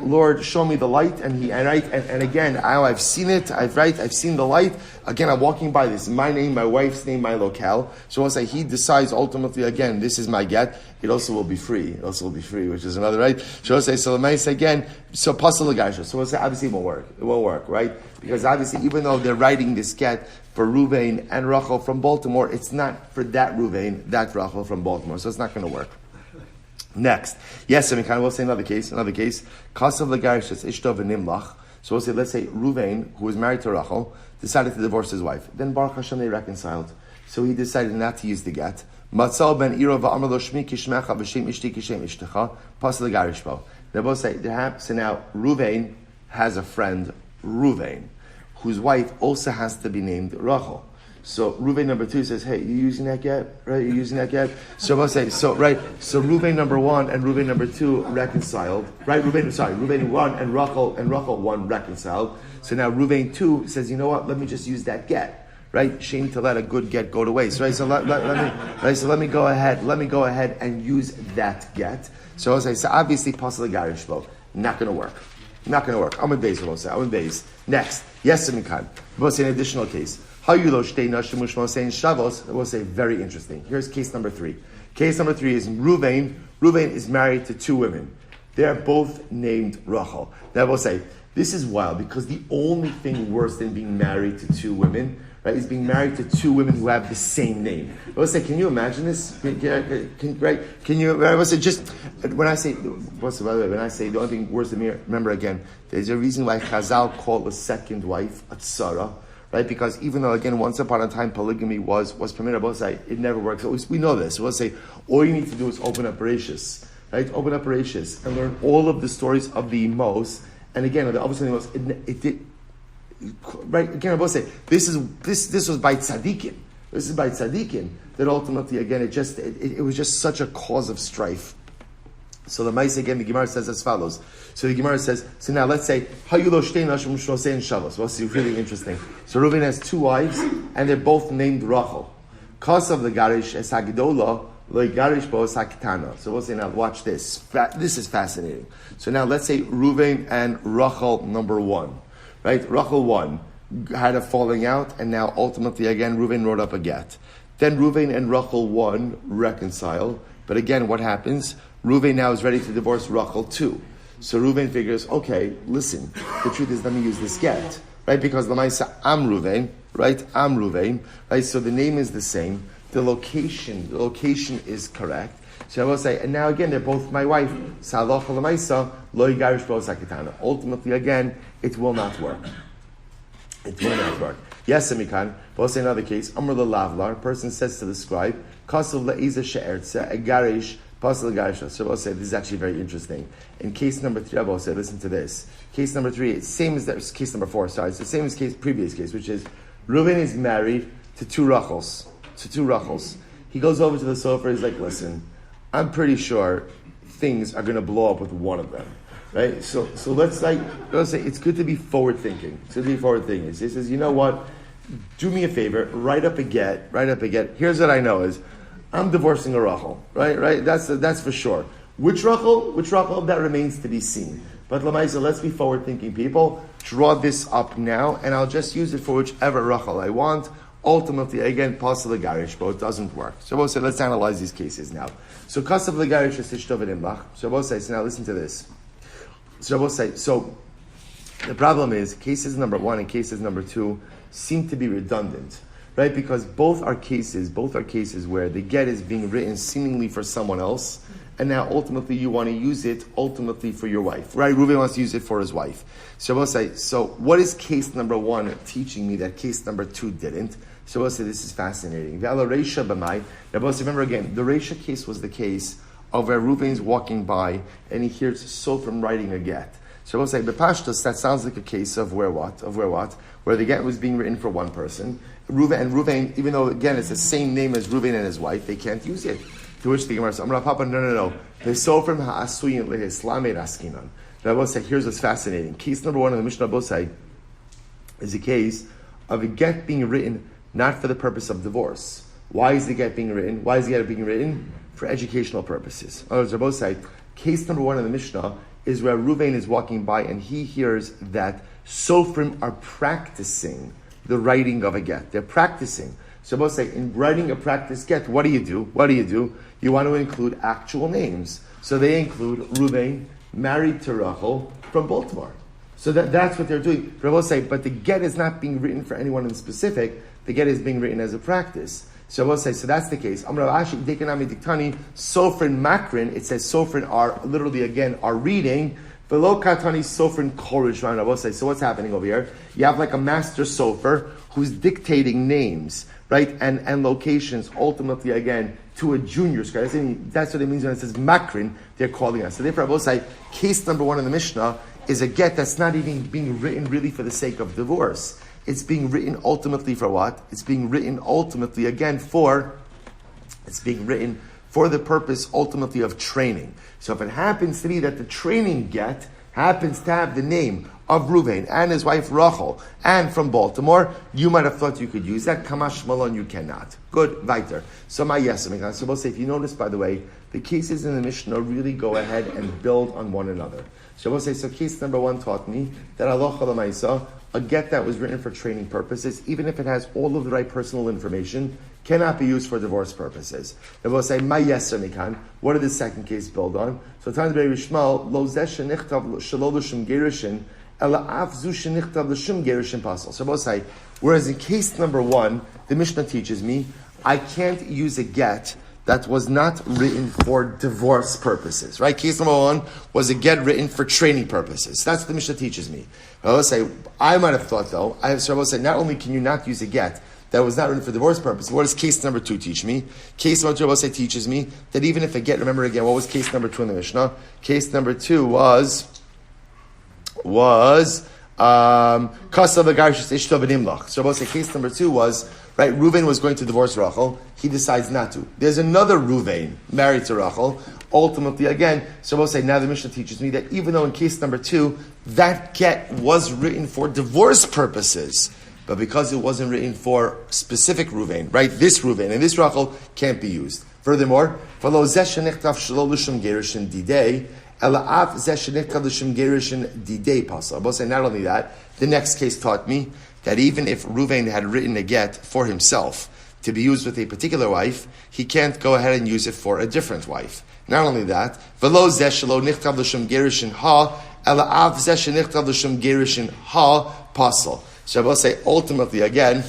Lord, show me the light, and again, I've seen it. I've seen the light. Again, I'm walking by this. My name, my wife's name, my locale. So I'll say he decides ultimately again, this is my get. It also will be free. Which is another right. So I'll say again. So pasal l'garsha. So we'll say obviously it won't work. It won't work, right? Because obviously, even though they're writing this get for Ruvain and Rachel from Baltimore, it's not for that Ruvain, that Rachel from Baltimore. So it's not going to work. Next, yes, I will say another case. Kasav l'garishas ishto v'nimlach. So we'll say, let's say Ruvain, who was married to Rachel, decided to divorce his wife. Then Baruch Hashem, they reconciled. So he decided not to use the get. Matzal ben iro v'amar lo shmi kishmecha v'shem ishti kishem ishtecha. Pasal l'garish bo. They both say, so now Ruvain has a friend, Ruvain, whose wife also has to be named Rachel. So Ruvain number 2 says, "Hey, you using that get? Right? You using that get?" So we'll say, so Ruvain number 1 and Ruvain number 2 reconciled. Right? Ruvain 1 and Rachel 1 reconciled. So now Ruvain 2 says, "You know what? Let me just use that get." Right? Shame to let a good get go to waste. Right? So let me go ahead and use that get. So I'll say, so obviously pasal l'garish bo, not going to work. I'm in base. We'll say, I'm in base. Next, yes, we'll say an additional case. We'll say very interesting. Here's case number 3. Case number 3 is Ruvain. Ruvain is married to 2 women. They're both named Rachel. Now we'll say, this is wild because the only thing worse than being married to 2 women, right, is being married to 2 women who have the same name. We'll say, can you imagine this? Can you, I will say, just, when I say the only thing worse than me, remember again, there's a reason why Chazal called the second wife a tzara. Right, because even though again once upon a time polygamy was permitted, we'll say it never works. So we know this. We'll say all you need to do is open up Bereshis, right? Open up Bereshis and learn all of the stories of the Emos. And again, obviously the Emos, it did. Right again, I will say this was by tzaddikim. This is by tzaddikim that ultimately again it was just such a cause of strife. So the Maisa again, the Gemara says as follows. So the Gemara says, so now let's say, Hayulo shtei nashim shosei and Shabbos. Well, see, really interesting. So Reuven has 2 wives, and they're both named Rachel. Cause of the Garish es Hagidola, lo Garish bo es Hakitana. So we'll say, now watch this. This is fascinating. So now let's say Reuven and Rachel number 1. Right? Rachel 1 had a falling out, and now ultimately again, Reuven wrote up a get. Then Reuven and Rachel 1 reconcile. But again, what happens? Reuven now is ready to divorce Rachel 2. So Reuven figures, okay, listen, the truth is, let me use this get, right? Because Lamaisa, I'm Reuven, right? Right? So the name is the same. The location is correct. So I will say, and now again, they're both my wife. Salocha Lamaisa, lo yigarish bo sakitana. Ultimately, again, it will not work. Yes, Amikan. We'll say another case. Amr l'lavlar. Person says to the scribe, Kasul le'iza she'ertze, a garish, pasal l'garisha. So we'll say, this is actually very interesting. In case number 3, I will say, listen to this. Case number 3, it's same as that, case number 4, sorry. It's the same as previous case, which is, Reuven is married to 2 Rachels. He goes over to the sofa, he's like, listen, I'm pretty sure things are going to blow up with one of them. Right? So let's say, it's good to be forward thinking. He says, you know what? Do me a favor, write up a get. Here's what I know is, I'm divorcing a Rachel. Right? That's for sure. Which Rachel? That remains to be seen. But Lamaisa, let's be forward thinking people. Draw this up now, and I'll just use it for whichever Rachel I want. Ultimately, again, pasal l'garish, but it doesn't work. So we'll say, let's analyze these cases now. So kasav l'garish is tishtov v'nimlach. So we'll say, so now listen to this. So we'll say, so the problem is cases number 1 and cases number 2 seem to be redundant, right? Because both are cases where the get is being written seemingly for someone else, and now ultimately you want to use it ultimately for your wife, right? Reuven wants to use it for his wife. So we'll say, so what is case number 1 teaching me that case number 2 didn't? So we'll say, this is fascinating. Now we'll say, remember again, the Reisha case was the case of where Reuven's walking by and he hears Sofrim writing a get. So we'll say, Bepashtos, that sounds like a case of where what? Where the get was being written for one person. Reuven, even though again it's the same name as Reuven and his wife, they can't use it. To which the Gemara says, Papa, no. The Sofrim ha'asuyin lehislamed askinan. Rabbi here's what's fascinating. Case number one in the Mishnah Rabbi is a case of a get being written not for the purpose of divorce. Why is the get being written? Why is the get being written? For educational purposes. In other words, Rabbi case number one in the Mishnah is where Ruvain is walking by and he hears that Sofrim are practicing the writing of a get. They're practicing. So Rabbi in writing a practice get, what do you do? What do? You want to include actual names. So they include Ruvain, married to Rachel, from Baltimore. So that's what they're doing. Rabbi say, but the get is not being written for anyone in specific. The get is being written as a practice. So Rabbi say, so that's the case. Actually, Dekanami Diktani, Sofrin Makrin, it says Sofrin are literally again are reading. Velo Katani Sofrin Korish, Rabbi say. So what's happening over here? You have like a master sofer who's dictating names, right, and locations. Ultimately, again, to a junior scholar. That's what it means when it says Makrin. They're calling us. So therefore, Rabbi say, case number one in the Mishnah is a get that's not even being written really for the sake of divorce. It's being written ultimately for what? It's being written ultimately, again, it's being written for the purpose ultimately of training. So if it happens to be that the training get happens to have the name of Ruvain and his wife Rachel and from Baltimore, you might have thought you could use that. Kamash Malon, you cannot. Good, weiter. So my yes, so we'll say, if you notice, by the way, the cases in the Mishnah really go ahead and build on one another. So we'll say, so case number one taught me that Allah Chalamaisa, a get that was written for training purposes, even if it has all of the right personal information, cannot be used for divorce purposes. Then we'll say, my yes, mikan. What did the second case build on? So times Rabbi Shmuel, lo zeh shenichtav shelo l'shum gerishin, ela af zu shenichtav l'shum gerishin pasal. So we'll say, whereas in case number one, the Mishnah teaches me, I can't use a get that was not written for divorce purposes, right? Case number one was a get written for training purposes. That's what the Mishnah teaches me. I will say, I might have thought though, I will say, not only can you not use a get that was not written for divorce purposes, what does case number two teach me? Case number two, I will say, teaches me that even if a get, remember again, what was case number two in the Mishnah? Case number two was Kasav Agarshis Ishto B'nimlach. So I will say, case number two was, right, Reuven was going to divorce Rachel. He decides not to. There's another Reuven married to Rachel. Ultimately, again, so we'll say, now the Mishnah teaches me that even though in case number two, that get was written for divorce purposes, but because it wasn't written for specific Reuven, right, this Reuven and this Rachel can't be used. Furthermore, not only that, the next case taught me that even if Reuven had written a get for himself to be used with a particular wife, he can't go ahead and use it for a different wife. Not only that, so I will say, ultimately, again,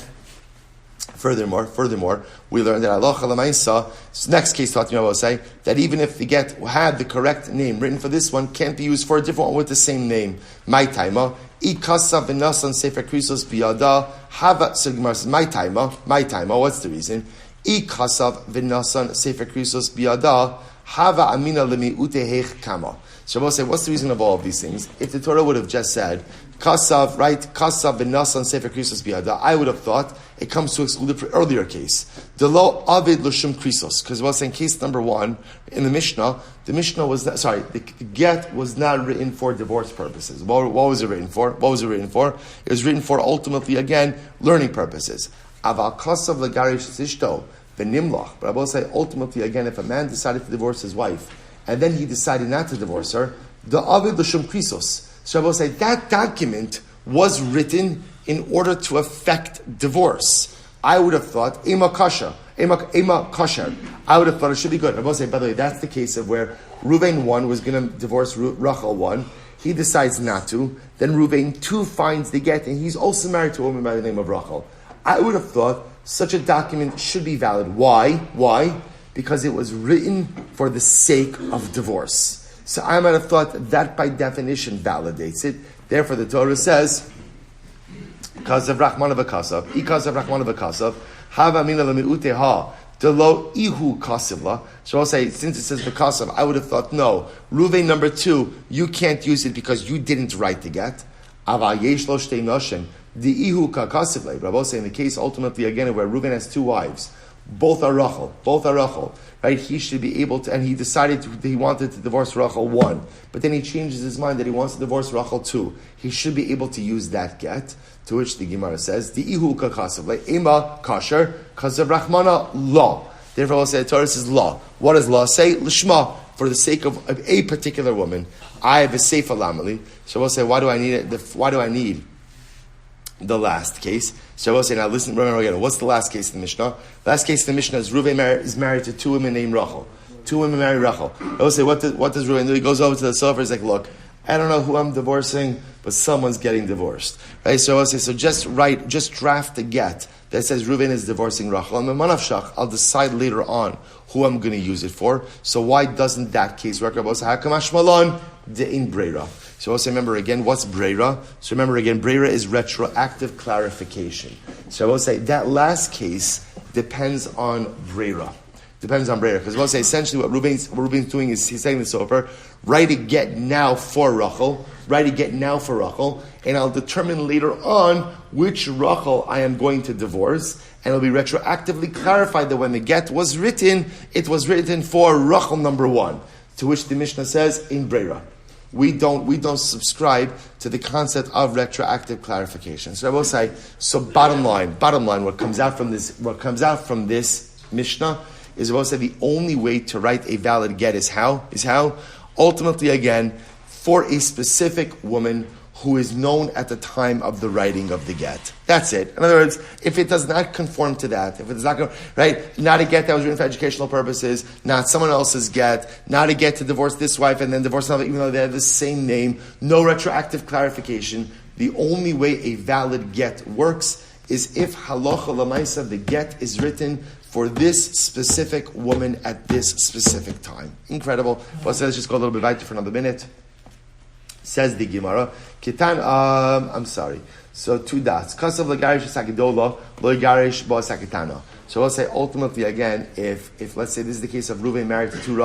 Furthermore, we learned that Allah Chalamaisa, next case taught me, I will say, that even if the get had the correct name written for this one, can't be used for a different one with the same name. My taima, ikasa v'nasan sefer krisos biyada, hava, so Gemara says, my taima, what's the reason? Ikasa v'nasan sefer krisos biyada, hava amina lemi utehech kama. So I will say, what's the reason of all of these things? If the Torah would have just said, Kasav, right? Kasav v'nasan sefer krisos biyada, I would have thought it comes to exclude the earlier case. The lo avid l'shum krisos, because we're saying case number one in the Mishnah was not, the get was not written for divorce purposes. What was it written for? It was written for ultimately, again, learning purposes. Aval kasav l'garish sishto v'nimlach. But I will say ultimately, again, if a man decided to divorce his wife and then he decided not to divorce her, the avid l'shum krisos. So I will say that document was written in order to affect divorce. I would have thought, Ema kasher. I would have thought it should be good. I will say, by the way, that's the case of where Reuven 1 was going to divorce Rachel 1. He decides not to. Then Reuven 2 finds the get, and he's also married to a woman by the name of Rachel. I would have thought such a document should be valid. Why? Because it was written for the sake of divorce. So I might have thought that by definition validates it. Therefore, the Torah says, Kazav Rachman of a Kasav, Ikazav Rachman of a Kasav, Hava Mina Lemiuteha, Delo Ihu Kasivla. So I'll say, since it says the Kasav, I would have thought, no, Reuven number 2, you can't use it because you didn't write the get. Ava Yesh Lo Shtei Noshen, the Ihu Kasivla. But I will say, in the case ultimately again where Reuven has 2 wives, both are Rachel, right? He should be able to, and he decided he wanted to divorce Rachel 1, but then he changes his mind that he wants to divorce Rachel 2. He should be able to use that get, to which the Gemara says, the ihu kakasav, like ema kasher, kasav rachmana law. Therefore, we'll say the Torah says law. What does law say? Lishma, for the sake of a particular woman. I have a seifa lamali. So we'll say, why do I need it? Why do I need the last case? So we'll say, now listen, remember again, what's the last case in the Mishnah? Last case in the Mishnah is Reuven is married to 2 women named Rachel. 2 women marry Rachel. We'll say, what does Reuven do? He goes over to the sofa, he's like, look, I don't know who I'm divorcing, but someone's getting divorced. Right? So I'll say, so just draft a get that says Reuven is divorcing Rachel. And Manavshach, I'll decide later on who I'm going to use it for. So why doesn't that case work? I'll say, Hakamash Malon, De'in Breira. So also remember again, what's Breira? So remember again, Breira is retroactive clarification. So I will say that last case depends on Breira. Because we'll say essentially what Reuben's doing is he's saying this over, write a get now for Rachel, and I'll determine later on which Rachel I am going to divorce, and it'll be retroactively clarified that when the get was written, it was written for Rachel number 1, to which the Mishnah says in Breira. We don't subscribe to the concept of retroactive clarification. So I will say, so bottom line, what comes out from this Mishnah is I will say the only way to write a valid get is how? Ultimately again, for a specific woman who is known at the time of the writing of the get. That's it. In other words, if it does not conform to that, if it is not, right, not a get that was written for educational purposes, not someone else's get, not a get to divorce this wife and then divorce another, even though they have the same name, no retroactive clarification. The only way a valid get works is if halacha lamaisa, the get is written for this specific woman at this specific time. Incredible. Well, so let's just go a little bit weiter for another minute. Says the Gemara, so 2 dots. Kasav l'garish sakidola, l'garish ba sakitana. So I'll say ultimately again, if let's say this is the case of Reuven married to 2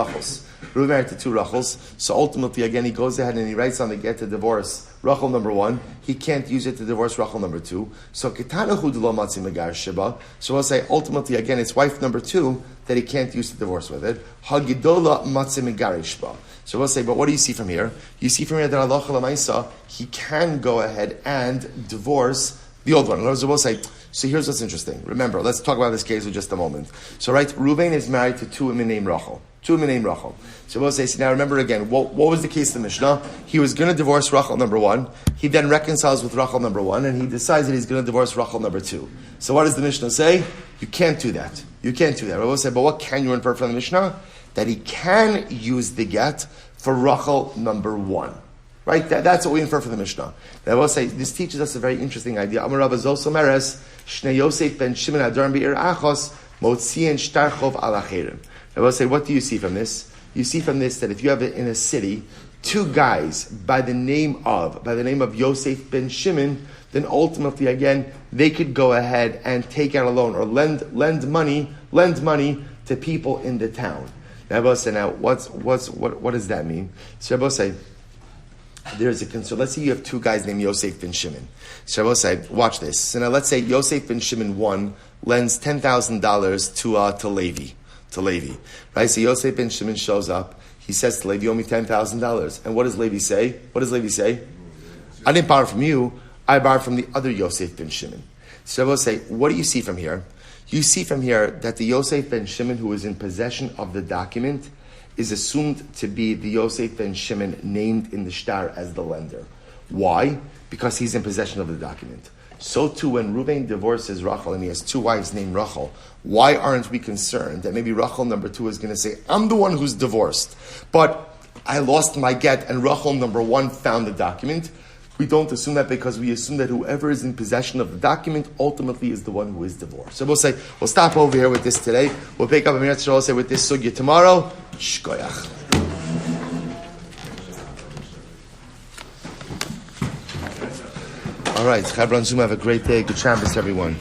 Rachels, so ultimately again he goes ahead and he writes on the get to divorce Rachel number 1, he can't use it to divorce Rachel number 2. So kitana hu d'lo matzim l'garish shiba. So I'll say ultimately again it's wife number 2 that he can't use to divorce with it. Hagidola matzim l'garish ba. So we'll say, but what do you see from here? You see from here that Allah Lamaisa, he can go ahead and divorce the old one. In other words, we'll say, so here's what's interesting. Remember, let's talk about this case for just a moment. So right, Reuven is married to 2 women named Rachel. So we'll say, so now remember again, what was the case in the Mishnah? He was going to divorce Rachel number 1. He then reconciles with Rachel number 1, and he decides that he's going to divorce Rachel number 2. So what does the Mishnah say? You can't do that. We'll say, but what can you infer from the Mishnah? That he can use the get for Rachel number 1. Right? That's what we infer from the Mishnah. Now I will say, this teaches us a very interesting idea. Amar Rabba Zosomeres, Shnei Yosef ben Shimon Adoram Be'ir Achos, Motzien Shtarchov al Acherim. I will say, what do you see from this? You see from this that if you have in a city 2 guys by the name of Yosef ben Shimon, then ultimately again they could go ahead and take out a loan or lend money to people in the town. Now, what does that mean? So Rabbi say, there's a concern. Let's say you have 2 guys named Yosef ben Shimon. So Rabbi say, watch this. So now let's say Yosef ben Shimon 1 lends $10,000 to Levi. Right? So Yosef ben Shimon shows up. He says to Levi, "You owe me $10,000." And what does Levi say? I didn't borrow from you. I borrowed from the other Yosef ben Shimon. So Rabbi say, what do you see from here? You see from here that the Yosef ben Shimon who is in possession of the document is assumed to be the Yosef ben Shimon named in the shtar as the lender. Why? Because he's in possession of the document. So too, when Reuven divorces Rachel and he has 2 wives named Rachel, why aren't we concerned that maybe Rachel number 2 is going to say, I'm the one who's divorced, but I lost my get and Rachel number 1 found the document? We don't assume that because we assume that whoever is in possession of the document ultimately is the one who is divorced. So we'll say, we'll stop over here with this today. We'll pick up a minute to say with this sugya tomorrow. Shkoyach. All right, Chabran Zoom, have a great day. Good Shabbos, everyone.